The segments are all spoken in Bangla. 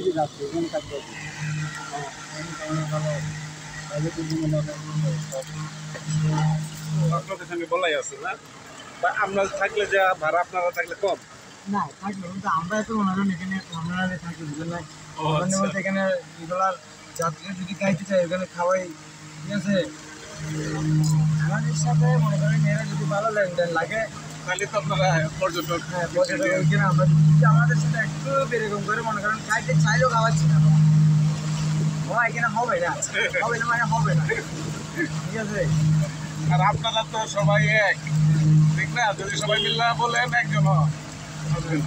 এই যে যাচ্ছে এখানে থাকবে আপনাদের সঙ্গে বলাই আছে না বা আমরা থাকলে যা ভাড়া আপনারা থাকলে কম না থাকবে কিন্তু আমরা তো মনে করেন এখানে আমরা থাকি বুঝলেন না বলতে এখানে এগুলার যাত্রী যদি খাইতে চাই ওখানে খাওয়াই ঠিক আছে আমাদের সাথে মনে করেন এরা যদি ভালো লেনদেন লাগে তাহলে তো আপনারা পর্যটক হ্যাঁ পর্যটক এখানে আমরা যদি আমাদের সাথে একটু এরকম করে মনে করেন খাইতে চাইলেও খাওয়াচ্ছি না এখানে হবে না মানে হবে না ঠিক আছে আর আপনারা তো সবাই এক ঠিক না যদি সবাই মিলে বলেন একজন হবেন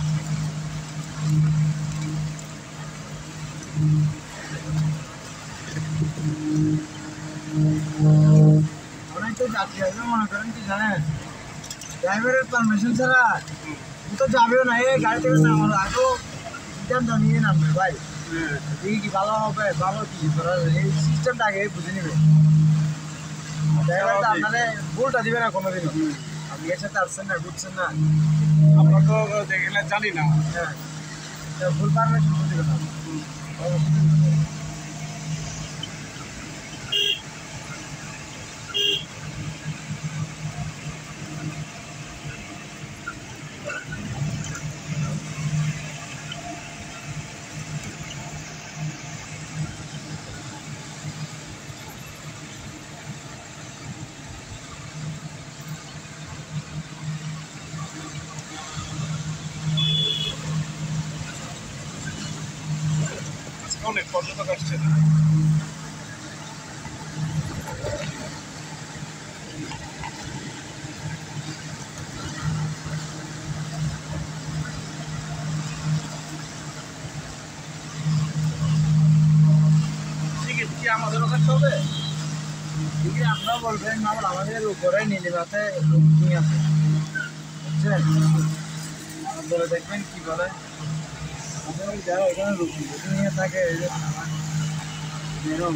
অনেক তো যাত্রী আসবে মনে করেন কি জানেন ড্রাইভারের পারমিশন ছাড়া তো যাবেও না এই গাড়ি থেকে নামার আগেও সিস্টেম জানিয়ে নামবে ভাই দেখি কি ভালো হবে ভালো কি এই সিস্টেমটা আগে বুঝে নেবে ড্রাইভার তো আপনারা ভুলটা দিবে না কোনোদিনও আপনি এর সাথে আসছেন না বুঝছেন না আমরা তো দেখলে জানি না হ্যাঁ ভুল পারমিশন দিবে না অনেক পর্যটক আসছে কি আমাদের ওখানে চলবে ঠিক আছে আপনারা বলবেন আবার আমাদের উপরে নীলিমাতে রুটিং আছে বুঝছেন বলে দেখবেন কি বলে যারা এখানে রুটিং নিয়ে থাকে এরকম